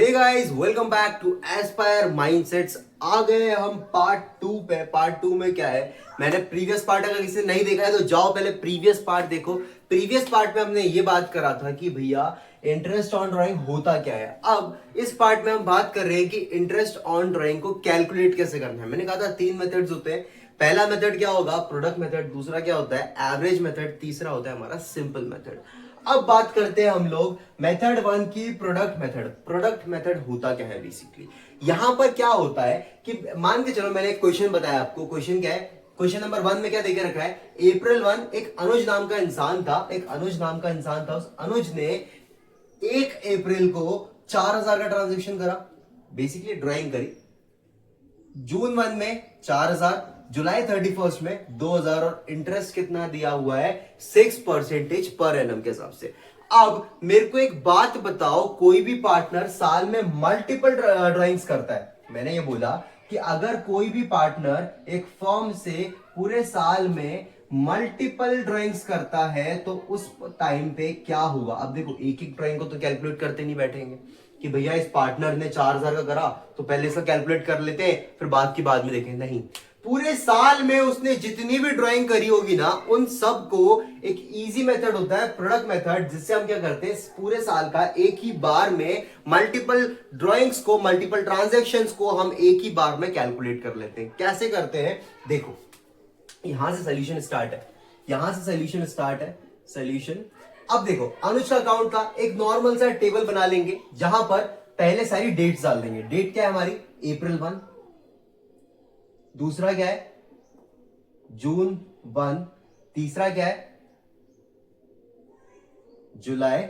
Hey guys, welcome back to Aspire Mindsets. आ गए हम पार्ट 2 पे। पार्ट 2 में क्या है, मैंने प्रीवियस पार्ट अगर किसी ने नहीं देखा है तो जाओ पहले प्रीवियस पार्ट देखो। प्रीवियस पार्ट में हमने ये बात करा था कि भैया इंटरेस्ट ऑन ड्राइंग होता क्या है। अब इस पार्ट में हम बात कर रहे हैं कि इंटरेस्ट ऑन ड्राइंग को कैलकुलेट कैसे करना है। मैंने कहा था 3 मेथड्स होते हैं। पहला मेथड क्या होगा, प्रोडक्ट मेथड। दूसरा क्या होता है, एवरेज मेथड। तीसरा होता है हमारा सिंपल मेथड। अब बात करते हैं हम लोग मेथड 1 की, प्रोडक्ट मेथड। प्रोडक्ट मेथड होता क्या है बेसिकली, यहां पर क्या होता है कि मान के चलो मैंने एक क्वेश्चन बताया आपको। क्वेश्चन क्या है, क्वेश्चन नंबर 1 में क्या देके रखा है, अप्रैल 1 एक अनुज नाम का इंसान था। एक अनुज नाम का इंसान था, उस अनुज ने 1 अप्रैल को 4000 का ट्रांजेक्शन करा, बेसिकली ड्राइंग करी। जून 1 में 4000, जुलाई 31 में 2000, और इंटरेस्ट कितना दिया हुआ है, 6% पर एनम के हिसाब से। अब मेरे को एक बात बताओ, कोई भी पार्टनर साल में मल्टीपल ड्राइंग्स करता है। मैंने ये बोला कि अगर कोई भी पार्टनर एक फर्म से पूरे साल में मल्टीपल ड्राइंग्स करता है तो उस टाइम पे क्या होगा। अब देखो, एक एक ड्राइंग को तो कैलकुलेट करते नहीं बैठेंगे कि भैया इस पार्टनर ने 4000 का करा तो पहले इसका कैलकुलेट कर लेते हैं फिर बात की बाद में देखें। नहीं, पूरे साल में उसने जितनी भी ड्राइंग करी होगी ना, उन सब को एक इजी मेथड होता है, प्रोडक्ट मेथड, जिससे हम क्या करते हैं, पूरे साल का एक ही बार में मल्टीपल ड्राइंग्स को, मल्टीपल ट्रांजैक्शंस को हम एक ही बार में कैलकुलेट कर लेते हैं। कैसे करते हैं देखो, यहां से सोल्यूशन स्टार्ट है, यहां से सोल्यूशन स्टार्ट है। सोल्यूशन, अब देखो अनुज का अकाउंट था, एक नॉर्मल सा टेबल बना लेंगे जहां पर पहले सारी डेट्स डाल देंगे। डेट क्या है हमारी, अप्रैल 1। दूसरा क्या है, जून 1। तीसरा क्या है, जुलाई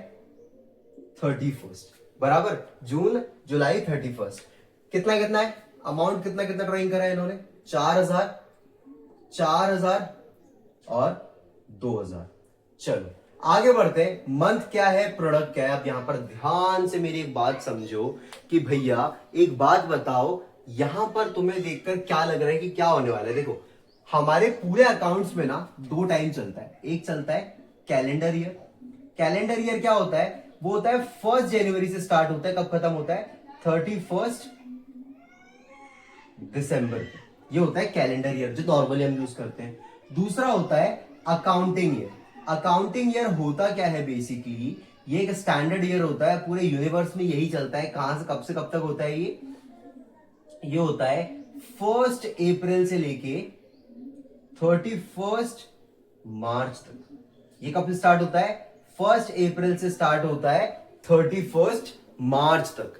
31। बराबर, जून जुलाई 31। कितना कितना है अमाउंट, कितना कितना ड्राइंग करा है इन्होंने, 4000, 4000 और 2000। चलो आगे बढ़ते हैं। मंथ क्या है, प्रोडक्ट क्या है। अब यहां पर ध्यान से मेरी एक बात समझो कि भैया एक बात बताओ, यहां पर तुम्हें देखकर क्या लग रहा है कि क्या होने वाला है। देखो हमारे पूरे अकाउंट्स में ना 2 टाइम चलता है। एक चलता है कैलेंडर ईयर। कैलेंडर ईयर क्या होता है, वो होता है 1 जनवरी से स्टार्ट होता है, कब खत्म होता है, 31 दिसंबर। ये होता है कैलेंडर ईयर जो नॉर्मली हम यूज करते हैं। दूसरा होता है अकाउंटिंग ईयर। अकाउंटिंग ईयर होता क्या है, बेसिकली ये एक स्टैंडर्ड ईयर होता है, पूरे यूनिवर्स में यही चलता है। कहां से कब तक होता है ये होता है 1 अप्रैल से लेके 31 मार्च तक। ये कब से स्टार्ट होता है, 1 अप्रैल से स्टार्ट होता है 31 मार्च तक।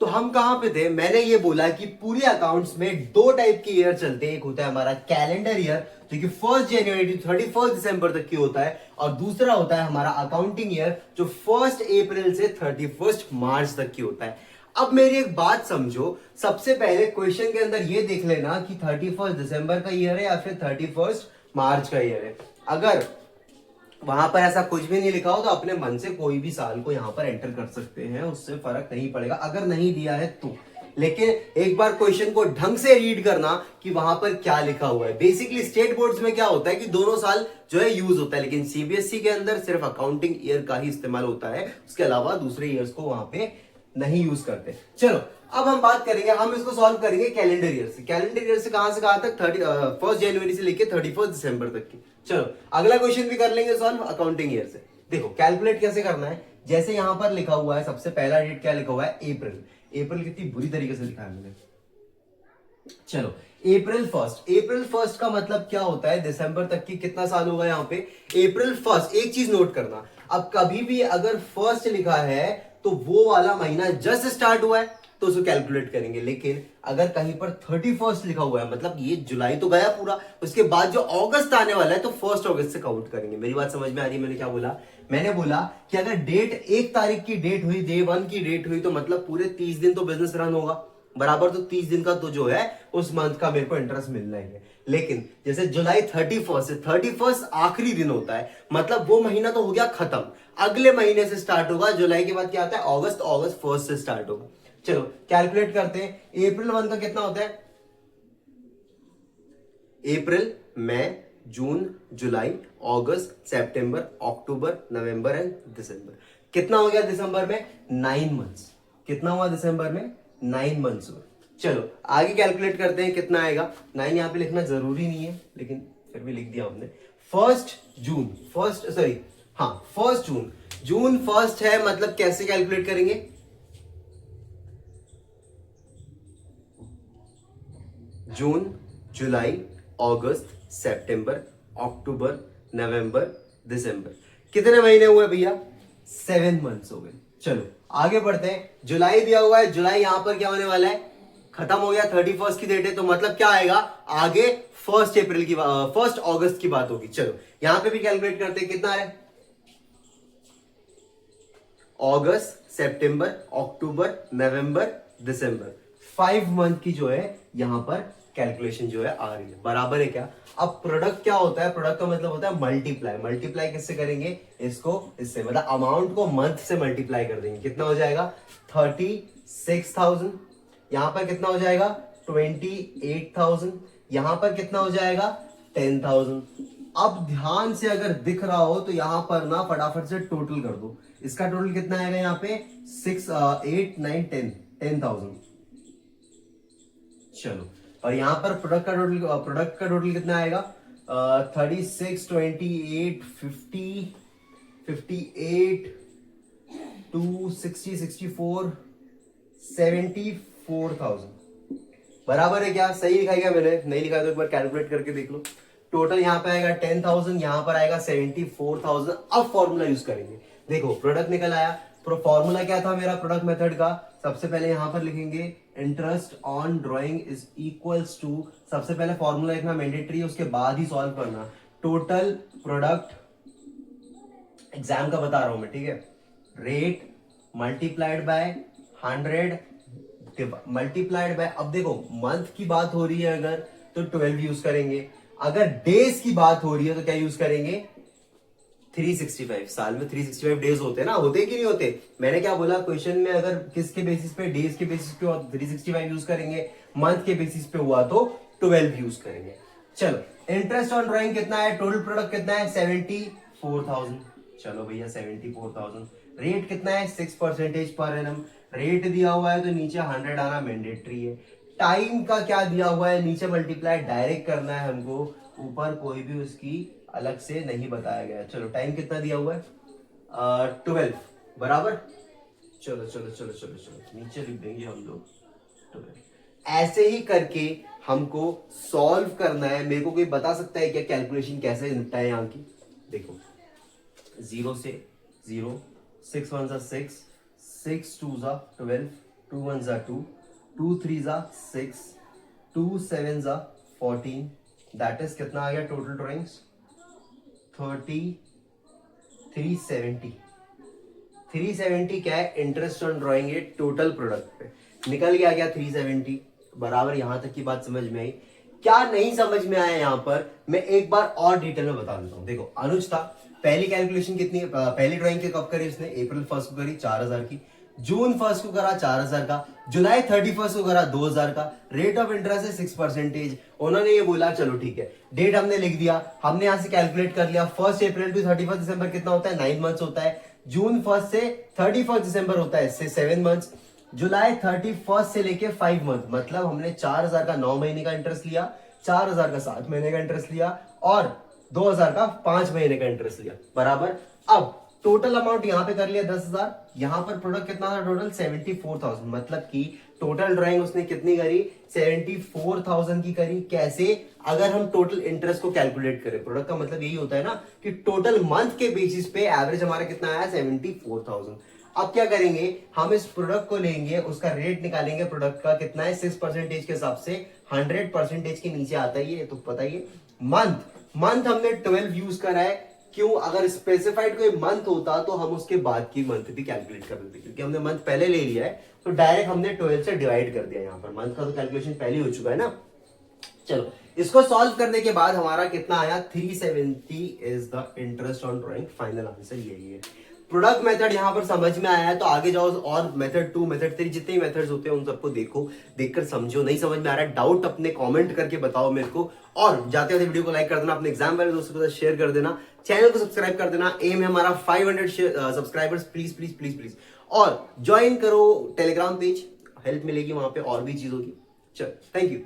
तो हम कहां पे थे, मैंने ये बोला कि पूरे अकाउंट्स में 2 टाइप के ईयर चलते हैं। एक होता है हमारा कैलेंडर ईयर जो कि 1 जनवरी टू 31 दिसंबर तक की होता है, और दूसरा होता है हमारा अकाउंटिंग ईयर जो 1 अप्रैल से 31 मार्च तक की होता है। अब मेरी एक बात समझो, सबसे पहले क्वेश्चन के अंदर ये देख लेना कि 31 दिसंबर का ईयर है या फिर 31 मार्च का ईयर है। अगर वहां पर ऐसा कुछ भी नहीं लिखा हो तो अपने मन से कोई भी साल को यहां पर एंटर कर सकते हैं, उससे फर्क नहीं पड़ेगा अगर नहीं दिया है तो। लेकिन एक बार क्वेश्चन को ढंग से रीड करना कि वहां पर क्या लिखा हुआ है। बेसिकली स्टेट बोर्ड्स में क्या होता है कि दोनों साल जो है यूज होता है, लेकिन सीबीएसई के अंदर सिर्फ अकाउंटिंग ईयर का ही इस्तेमाल होता है, उसके अलावा दूसरे ईयर्स को वहां पे नहीं यूज करते। चलो अब हम बात करेंगे, हम इसको सॉल्व करेंगे कैलेंडर ईयर से। कैलेंडर ईयर से कहां तक, 1 जनवरी से लेके 31 दिसंबर तक की। चलो अगला क्वेश्चन भी कर लेंगे सॉल्व अकाउंटिंग ईयर से। देखो कैलकुलेट कैसे करना है, जैसे यहां पर लिखा हुआ है, सबसे पहला डेट क्या लिखा हुआ है, अप्रैल। अप्रैल कितनी बुरी तरीके से लिखा है मैंने। चलो अप्रैल 1, अप्रैल 1 का मतलब क्या होता है, दिसंबर तक की कितना साल होगा यहाँ पे, अप्रैल 1। एक चीज नोट करना, अब कभी भी अगर 1 लिखा है तो वो वाला महीना जस्ट स्टार्ट हुआ है तो उसको कैलकुलेट करेंगे। लेकिन अगर कहीं पर 31 लिखा हुआ है, मतलब ये जुलाई तो गया पूरा, उसके बाद जो अगस्त आने वाला है तो 1 अगस्त से काउंट करेंगे। मेरी बात समझ में आ रही है, मैंने क्या बोला, मैंने बोला कि अगर डेट 1 तारीख की डेट हुई, डे 1 की डेट हुई, तो मतलब पूरे 30 दिन तो बिजनेस रन होगा बराबर। तो 30 दिन का तो जो है उस मंथ का मेरे को इंटरेस्ट मिलना ही है। लेकिन जैसे जुलाई 31 से 31 आखिरी दिन होता है, मतलब वो महीना तो हो गया खत्म, अगले महीने से स्टार्ट होगा। जुलाई के बाद क्या आता है, अगस्त। अगस्त 1 से स्टार्ट होगा। चलो कैलकुलेट करते हैं। अप्रैल 1 का कितना होता है, अप्रैल, मई, जून, जुलाई, अगस्त, सितंबर, अक्टूबर, नवंबर एंड दिसंबर। कितना हो गया दिसंबर में, 9 मंथ्स। कितना हुआ दिसंबर में? 9 मंथ्स हुए। चलो आगे कैलकुलेट करते हैं कितना आएगा। 9 यहां पे लिखना जरूरी नहीं है, लेकिन फिर भी लिख दिया हमने। 1 जून। जून फर्स्ट है, मतलब कैसे कैलकुलेट करेंगे? जून, जुलाई, अगस्त, सितंबर, अक्टूबर, नवंबर, दिसंबर। कितने महीने हुए भैया? 7 मंथ्स हो गए। चलो आगे बढ़ते हैं। जुलाई दिया हुआ है, जुलाई यहां पर क्या होने वाला है? खत्म हो गया, 31 की डेट है, तो मतलब क्या आएगा आगे? 1 अगस्त की बात होगी। चलो यहां पे भी कैलकुलेट करते हैं, कितना है? अगस्त, सितंबर, अक्टूबर, नवंबर, दिसंबर। 5 मंथ की जो है यहां पर कैलकुलेशन जो है आ रही है। बराबर है क्या? अब प्रोडक्ट क्या होता है? प्रोडक्ट का मतलब होता है मल्टीप्लाई। मल्टीप्लाई किससे करेंगे? इसको इससे, मतलब अमाउंट को मंथ से मल्टीप्लाई कर देंगे। कितना हो जाएगा? 36,000। यहां पर कितना हो जाएगा? 28,000। यहां पर कितना हो जाएगा? 10,000। अब ध्यान से अगर दिख रहा हो तो यहां पर ना फटाफट से टोटल कर दो। इसका टोटल कितना आएगा यहाँ पे? 6, 8, 9, 10, 10,000। चलो, और यहां पर प्रोडक्ट का टोटल कितना आएगा? 36, 28, 50, 58, 2, 60, 64, 74,000। बराबर है क्या? सही लिखा गया मैंने? नहीं लिखा तो एक बार कैलकुलेट करके देख लो। टोटल यहाँ पे आएगा 10,000, यहाँ पर आएगा 74,000। अब फॉर्मूला यूज करेंगे। देखो प्रोडक्ट निकल आया। फॉर्मूला क्या था मेरा प्रोडक्ट मेथड का? सबसे पहले यहां पर लिखेंगे interest on drawing is equals to, सबसे पहले फॉर्मूला लिखना मैंडेटरी है, उसके बाद ही सॉल्व करना। टोटल प्रोडक्ट, एग्जाम का बता रहा हूं मैं, ठीक है? Rate multiplied by 100 multiplied by, अब देखो मंथ की बात हो रही है अगर, तो 12 यूज करेंगे। अगर डेज की बात हो रही है तो क्या यूज करेंगे? 365। साल में 365 डेज होते हैं ना, होते कि नहीं होते? मैंने क्या बोला क्वेश्चन में? अगर किसके बेसिस पे? डेज के बेसिस पे 365 यूज करेंगे, मंथ के बेसिस पे हुआ तो 12 यूज करेंगे। चलो इंटरेस्ट ऑन ड्राइंग कितना है? टोटल प्रोडक्ट कितना है? 74,000। चलो भैया 74,000। रेट कितना है? 6% पर एनम। रेट दिया हुआ है तो नीचे 100 आना मैंडेटरी है। टाइम का क्या दिया हुआ है? नीचे मल्टीप्लाई डायरेक्ट करना है हमको, ऊपर कोई भी उसकी अलग से नहीं बताया गया। चलो टाइम कितना दिया हुआ है? 12। बराबर। चलो चलो चलो चलो चलो नीचे लिख देंगे हम लोग 12। ऐसे ही करके हमको सॉल्व करना है। मेरे को कोई बता सकता है क्या कैलकुलेशन कैसे निपटाए यहाँ की? देखो 0 से 0, 6 1 6, 6 2 12, 2 1 2, 2 3 6, 2 7 14। दैट इज कितना आ गया टोटल ड्राइंग्स? 370। 370 क्या है? इंटरेस्ट ऑन ड्राइंग है टोटल प्रोडक्ट पे। निकल गया क्या 370? बराबर। यहां तक की बात समझ में आई? क्या नहीं समझ में आया यहां पर? मैं एक बार और डिटेल में बता देता हूं। देखो अनुज था, पहली कैलकुलेशन कितनी, पहली ड्राइंग कब करी उसने? अप्रैल 1 को करी 4,000 की। जून 1 को करा 4,000 का। जुलाई 31 को करा 2,000 का। रेट ऑफ इंटरेस्ट है 6%। उन्होंने ये बोला चलो ठीक है, डेट हमने लिख दिया, हमने यहां से कैलकुलेट कर लिया। 1 अप्रैल टू 31 दिसंबर कितना होता है? 9 मंथ्स होता है। जून 1 से 31 दिसंबर होता है, इससे 7 मंथ्स। जुलाई 31 से लेके 5 मंथ, मतलब हमने 4,000 का 9 महीने का इंटरेस्ट लिया, 4,000 का 7 महीने का इंटरेस्ट लिया, और 2,000 का 5 महीने का इंटरेस्ट लिया। बराबर। अब टोटल अमाउंट यहां पे कर लिया 10,000। यहां पर प्रोडक्ट कितना था टोटल? 74,000। मतलब कि टोटल ड्राइंग उसने कितनी करी? 74,000 की करी। कैसे? अगर हम टोटल इंटरेस्ट को कैलकुलेट करें, प्रोडक्ट का मतलब यही होता है ना कि टोटल मंथ के बेसिस पे एवरेज हमारा कितना आया? 74,000। अब क्या करेंगे? हम इस प्रोडक्ट को लेंगे, उसका रेट निकालेंगे। प्रोडक्ट का कितना है? 6% के हिसाब से 100% के नीचे आता ही है, तो पता ही है। मंथ हमने 12 यूज करा है। क्यों? अगर स्पेसिफाइड कोई मंथ होता तो हम उसके बाद की मंथ भी कैलकुलेट कर देते, क्योंकि हमने मंथ पहले ले लिया है तो डायरेक्ट हमने 12 से डिवाइड कर दिया। यहां पर मंथ का तो कैलकुलेशन पहले हो चुका है ना। चलो इसको सॉल्व करने के बाद हमारा कितना आया? 370 is the interest on drawing. Final answer यही है। प्रोडक्ट मेथड यहां पर समझ में आया है तो आगे जाओ और मेथड 2, मेथड 3, जितने मेथड्स होते हैं उन सबको देखो, देखकर समझो। नहीं समझ में आ रहा है डाउट अपने कमेंट करके बताओ मेरे को। और जाते जाते वीडियो को लाइक कर देना, अपने एग्जाम वाले दोस्तों के साथ शेयर कर देना, चैनल को सब्सक्राइब कर देना। एम है हमारा 500 subscribers. Please please please please. और ज्वाइन करो टेलीग्राम पेज, हेल्प मिलेगी वहां पे और भी चीजों की। चल, थैंक यू।